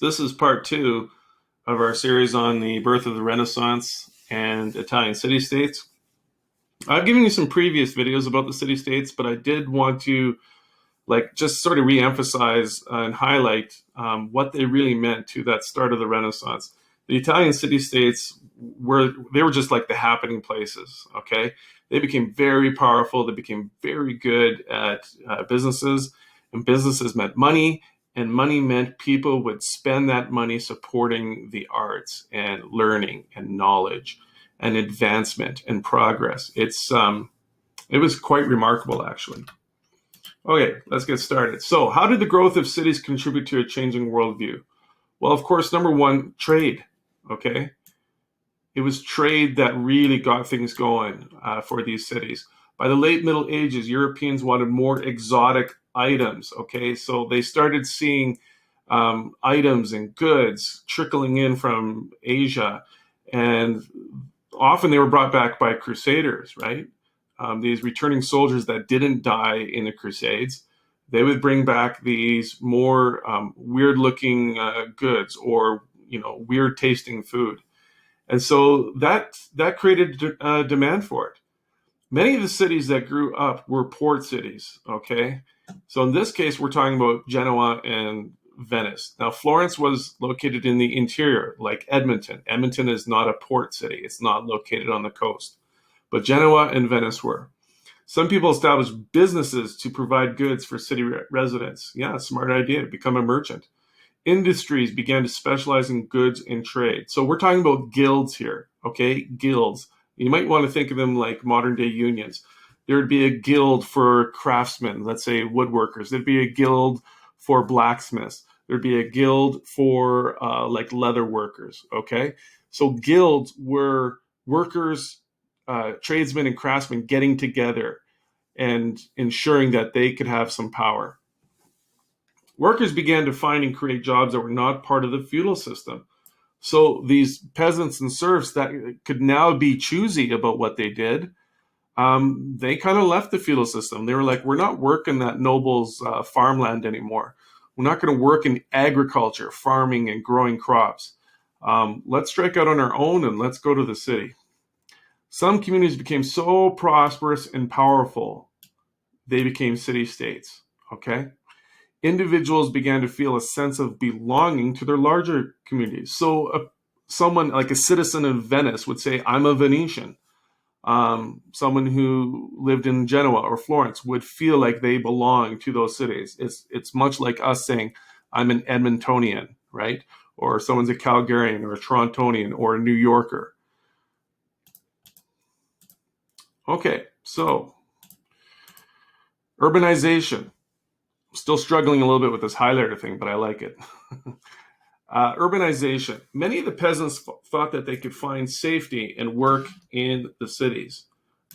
This is part two of our series on the birth of the Renaissance and Italian city-states. I've given you some previous videos about the city-states, but I did want to just sort of re-emphasize and highlight what they really meant to that start of the Renaissance. The Italian city-states were just like the happening places. Okay, they became very powerful. They became very good at businesses, and businesses meant money, and money meant people would spend that money supporting the arts and learning and knowledge and advancement and progress. It was quite remarkable, actually. Okay, let's get started. So, how did the growth of cities contribute to a changing worldview? Well, of course, number one, trade. Okay, it was trade that really got things going for these cities. By the late Middle Ages, Europeans wanted more exotic items. Okay, so they started seeing items and goods trickling in from Asia, and often they were brought back by crusaders, right? These returning soldiers that didn't die in the Crusades, they would bring back these more weird-looking goods or weird-tasting food, and so that created a demand for it. Many of the cities that grew up were port cities. Okay, so in this case, we're talking about Genoa and Venice. Now, Florence was located in the interior, like Edmonton. Edmonton is not a port city; it's not located on the coast. But Genoa and Venice were. Some people established businesses to provide goods for city residents. Yeah, smart idea, become a merchant. Industries began to specialize in goods and trade. So we're talking about guilds here, okay? Guilds. You might want to think of them like modern day unions. There would be a guild for craftsmen, let's say woodworkers. There'd be a guild for blacksmiths. There'd be a guild for leather workers, okay? So guilds were workers, tradesmen and craftsmen getting together and ensuring that they could have some power. Workers began to find and create jobs that were not part of the feudal system. So these peasants and serfs that could now be choosy about what they did, they kind of left the feudal system. They were like, we're not working that noble's farmland anymore. We're not going to work in agriculture, farming and growing crops. Let's strike out on our own and let's go to the city. Some communities became so prosperous and powerful, they became city-states, okay? Individuals began to feel a sense of belonging to their larger communities. So someone like a citizen of Venice would say, I'm a Venetian. Someone who lived in Genoa or Florence would feel like they belong to those cities. It's much like us saying, I'm an Edmontonian, right? Or someone's a Calgarian or a Torontonian or a New Yorker. Okay, so urbanization. Still struggling a little bit with this highlighter thing, but I like it. Urbanization. Many of the peasants thought that they could find safety and work in the cities.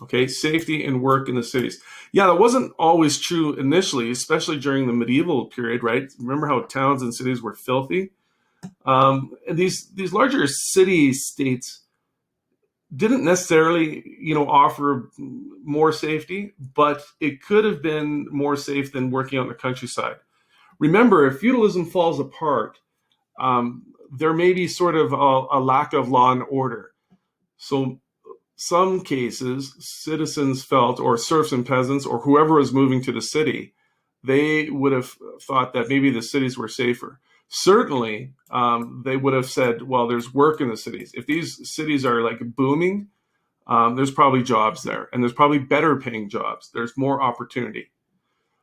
Okay, safety and work in the cities. Yeah, that wasn't always true initially, especially during the medieval period, right? Remember how towns and cities were filthy? And these larger city-states didn't necessarily, offer more safety, but it could have been more safe than working out in the countryside. Remember, if feudalism falls apart, there may be sort of a lack of law and order. So some cases, citizens felt, or serfs and peasants, or whoever was moving to the city, they would have thought that maybe the cities were safer. Certainly, they would have said, well, there's work in the cities. If these cities are like booming, there's probably jobs there, and there's probably better paying jobs. There's more opportunity.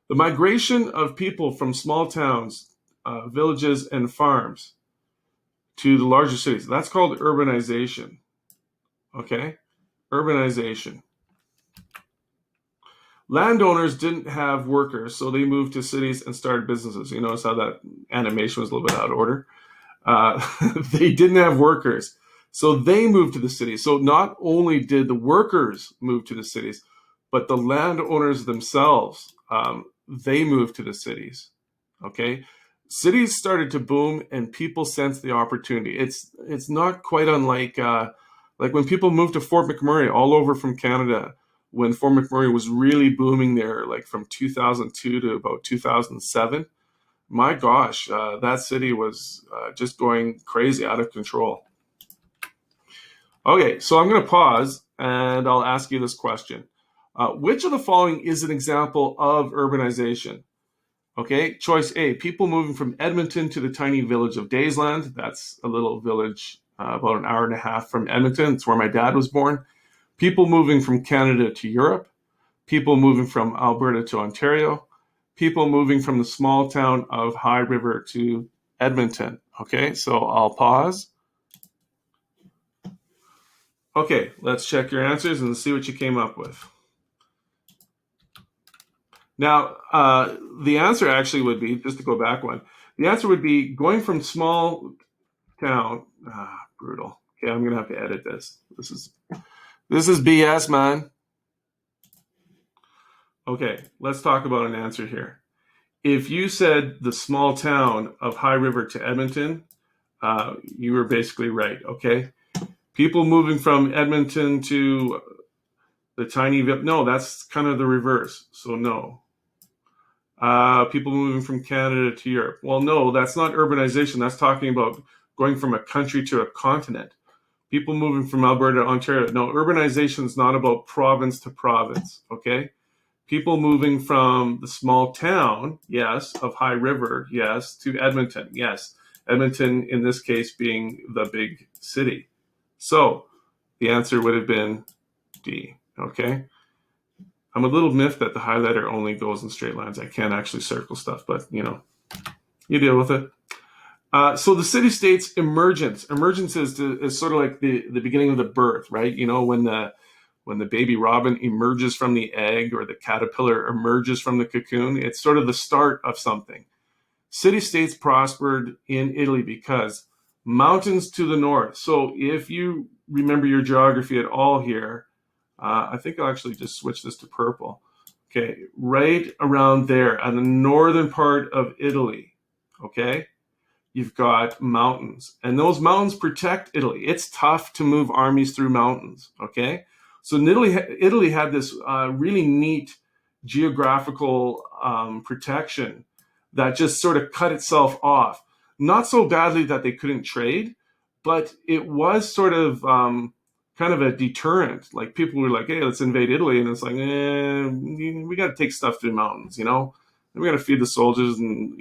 The migration of people from small towns, villages, and farms to the larger cities, that's called urbanization. Okay? Urbanization. Landowners didn't have workers, so they moved to cities and started businesses. You notice how that animation was a little bit out of order? They didn't have workers, so they moved to the cities. So not only did the workers move to the cities, but the landowners themselves, they moved to the cities. Okay? Cities started to boom and people sensed the opportunity. It's not quite unlike like when people moved to Fort McMurray all over from Canada, when Fort McMurray was really booming there, like from 2002 to about 2007. my gosh, that city was just going crazy, out of control. Okay, so I'm going to pause and I'll ask you this question. Which of the following is an example of urbanization? Okay, choice A, people moving from Edmonton to the tiny village of Daysland. That's a little village about an hour and a half from Edmonton. It's where my dad was born. People moving from Canada to Europe. People moving from Alberta to Ontario. People moving from the small town of High River to Edmonton. Okay, so I'll pause. Okay, let's check your answers and see what you came up with. Now, the answer actually would be, just to go back one, the answer would be going from small town. Brutal. Okay, I'm gonna have to edit this. This is BS, man. Okay, let's talk about an answer here. If you said the small town of High River to Edmonton, you were basically right. Okay, people moving from Edmonton to the tiny village. No, that's kind of the reverse. So no. People moving from Canada to Europe. Well, no, that's not urbanization. That's talking about going from a country to a continent. People moving from Alberta to Ontario. No, urbanization is not about province to province, okay? People moving from the small town, yes, of High River, yes, to Edmonton, yes. Edmonton, in this case, being the big city. So the answer would have been D, okay? I'm a little miffed that the highlighter only goes in straight lines. I can't actually circle stuff, but you deal with it. So the city-state's emergence is sort of like the beginning of the birth, right? When the baby robin emerges from the egg or the caterpillar emerges from the cocoon, it's sort of the start of something. City-states prospered in Italy because mountains to the north. So if you remember your geography at all here, I think I'll actually just switch this to purple. Okay, right around there on the northern part of Italy, okay, you've got mountains. And those mountains protect Italy. It's tough to move armies through mountains, okay? So Italy had this really neat geographical protection that just sort of cut itself off. Not so badly that they couldn't trade, but it was sort of kind of a deterrent. Like people were like, hey, let's invade Italy. And it's like, we got to take stuff through the mountains, we got to feed the soldiers and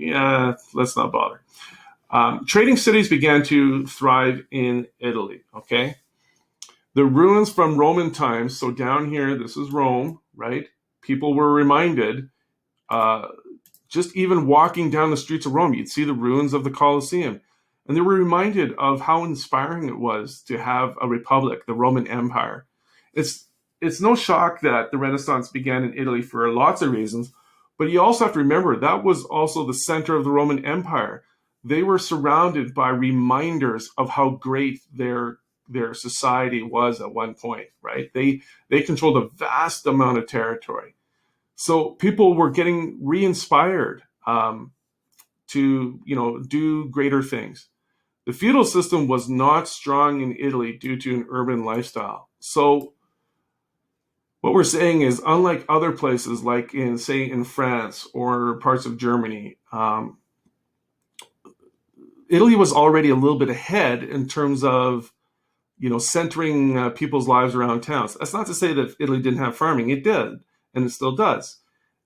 let's not bother. Trading cities began to thrive in Italy, okay? The ruins from Roman times, so down here, this is Rome, right? People were reminded, just even walking down the streets of Rome, you'd see the ruins of the Colosseum. And they were reminded of how inspiring it was to have a republic, the Roman Empire. It's no shock that the Renaissance began in Italy for lots of reasons, but you also have to remember that was also the center of the Roman Empire. They were surrounded by reminders of how great their society was at one point, right? They controlled a vast amount of territory. So people were getting re-inspired to do greater things. The feudal system was not strong in Italy due to an urban lifestyle. So what we're saying is, unlike other places like in France or parts of Germany, Italy was already a little bit ahead in terms of centering people's lives around towns. That's not to say that Italy didn't have farming. It did, and it still does.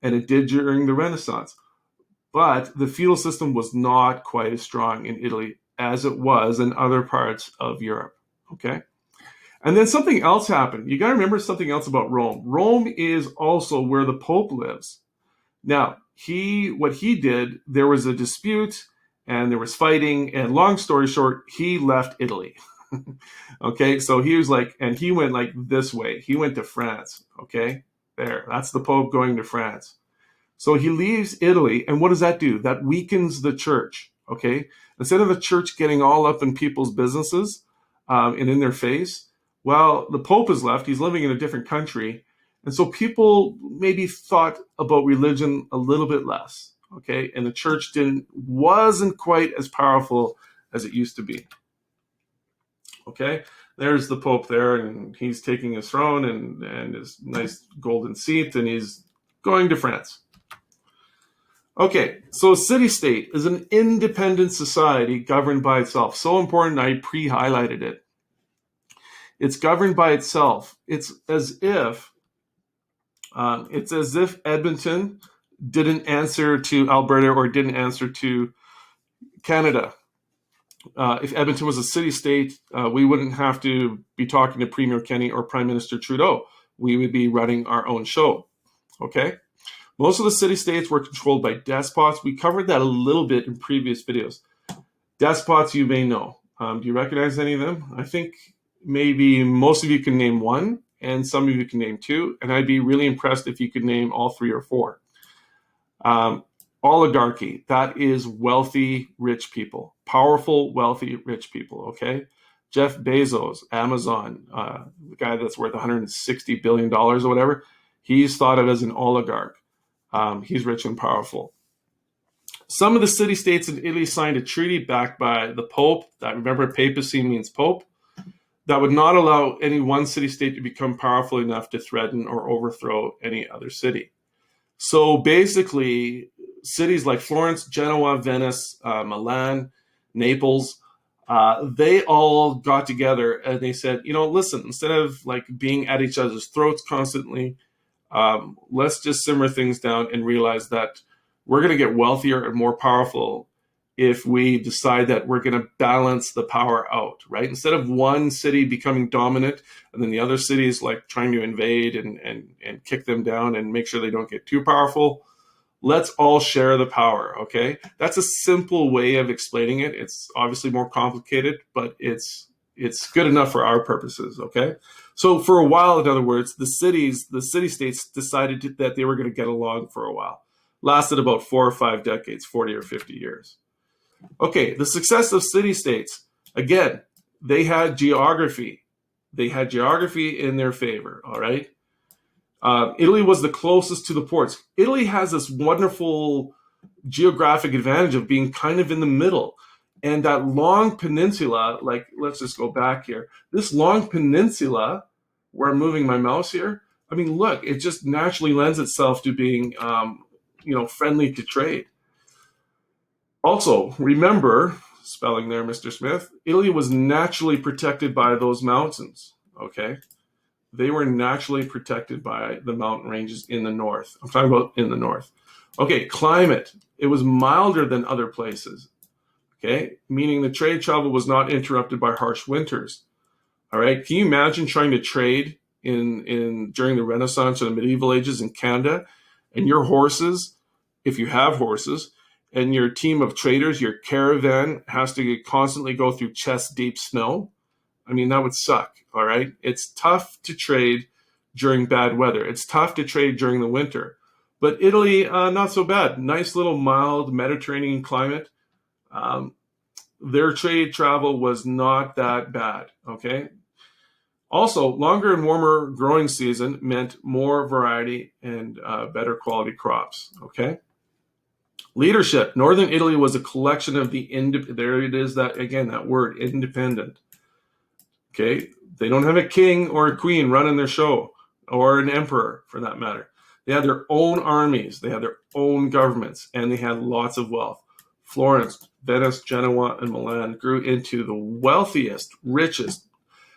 And it did during the Renaissance. But the feudal system was not quite as strong in Italy as it was in other parts of Europe, okay? And then something else happened. You got to remember something else about Rome. Rome is also where the Pope lives. Now, what he did, there was a dispute and there was fighting, and long story short, he left Italy. Okay, so he was like, and he went like this way. He went to France, okay? There, that's the Pope going to France. So he leaves Italy, and what does that do? That weakens the church, okay? Instead of the church getting all up in people's businesses and in their face, well, the Pope is left. He's living in a different country. And so people maybe thought about religion a little bit less, okay? And the church wasn't quite as powerful as it used to be. Okay, there's the Pope there, and he's taking his throne and his nice golden seat, and he's going to France. Okay, so a city-state is an independent society governed by itself. So important, I pre-highlighted it. It's governed by itself. It's as if Edmonton didn't answer to Alberta or didn't answer to Canada. If Edmonton was a city-state, we wouldn't have to be talking to Premier Kenney or Prime Minister Trudeau. We would be running our own show. Okay? Most of the city-states were controlled by despots. We covered that a little bit in previous videos. Despots you may know. Do you recognize any of them? I think maybe most of you can name one, and some of you can name two, and I'd be really impressed if you could name all three or four. Oligarchy, that is wealthy, rich people. Powerful, wealthy, rich people, okay? Jeff Bezos, Amazon, the guy that's worth $160 billion or whatever, he's thought of as an oligarch. He's rich and powerful. Some of the city-states in Italy signed a treaty backed by the Pope. Remember, papacy means Pope. That would not allow any one city-state to become powerful enough to threaten or overthrow any other city. So basically, cities like Florence, Genoa, Venice, Milan, Naples, they all got together and they said, listen, instead of like being at each other's throats constantly, let's just simmer things down and realize that we're going to get wealthier and more powerful if we decide that we're going to balance the power out, right? Instead of one city becoming dominant and then the other cities like trying to invade and kick them down and make sure they don't get too powerful, let's all share the power, okay? That's a simple way of explaining it. It's obviously more complicated, but it's good enough for our purposes, okay? So for a while, in other words, the city-states decided that they were going to get along for a while. Lasted about 4 or 5 decades, 40 or 50 years. Okay, the success of city-states, again, they had geography. They had geography in their favor, all right? Italy was the closest to the ports. Italy has this wonderful geographic advantage of being kind of in the middle. And that long peninsula, like, let's just go back here. This long peninsula, where I'm moving my mouse here, I mean, look, it just naturally lends itself to being, friendly to trade. Also, remember, spelling there, Mr. Smith, Italy was naturally protected by those mountains, okay? They were naturally protected by the mountain ranges in the north. I'm talking about in the north. Okay, climate. It was milder than other places, okay? Meaning the trade travel was not interrupted by harsh winters, all right? Can you imagine trying to trade during the Renaissance or the medieval ages in Canada, and your horses, if you have horses, and your team of traders, your caravan has to constantly go through chest-deep snow? I mean, that would suck, all right? It's tough to trade during bad weather. It's tough to trade during the winter. But Italy, not so bad. Nice little mild Mediterranean climate. Their trade travel was not that bad, okay? Also, longer and warmer growing season meant more variety and better quality crops, okay? Leadership. Northern Italy was a collection of there it is, that word, independent. Okay, they don't have a king or a queen running their show, or an emperor for that matter. They had their own armies, they had their own governments, and they had lots of wealth. Florence, Venice, Genoa, and Milan grew into the wealthiest, richest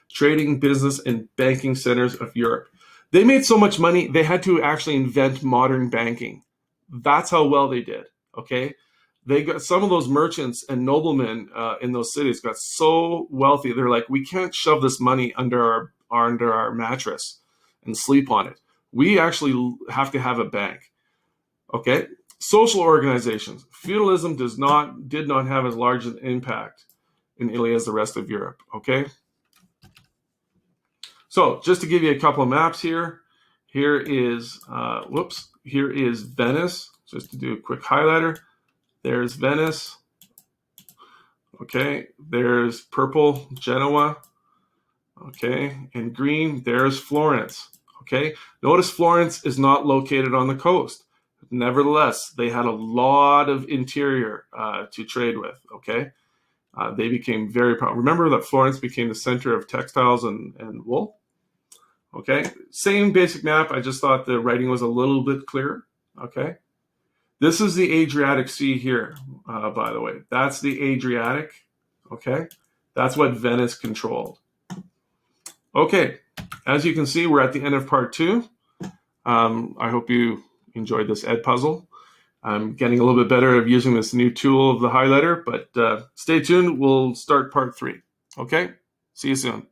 trading, business, and banking centers of Europe. They made so much money, they had to actually invent modern banking. That's how well they did, okay? They got some of those merchants and noblemen in those cities got so wealthy. They're like, we can't shove this money under our mattress and sleep on it. We actually have to have a bank. Okay. Social organizations. Feudalism did not have as large an impact in Italy as the rest of Europe. Okay. So just to give you a couple of maps here. Here is Venice. Just to do a quick highlighter. There's Venice. Okay, there's purple, Genoa. Okay, and green, there's Florence. Okay, notice Florence is not located on the coast. Nevertheless, they had a lot of interior to trade with. Okay, they became very powerful. Remember that Florence became the center of textiles and wool. Okay, same basic map. I just thought the writing was a little bit clearer. Okay. This is the Adriatic Sea here, by the way. That's the Adriatic, okay? That's what Venice controlled. Okay, as you can see, we're at the end of part 2. I hope you enjoyed this Ed puzzle. I'm getting a little bit better at using this new tool of the highlighter, but stay tuned. We'll start part 3. Okay, see you soon.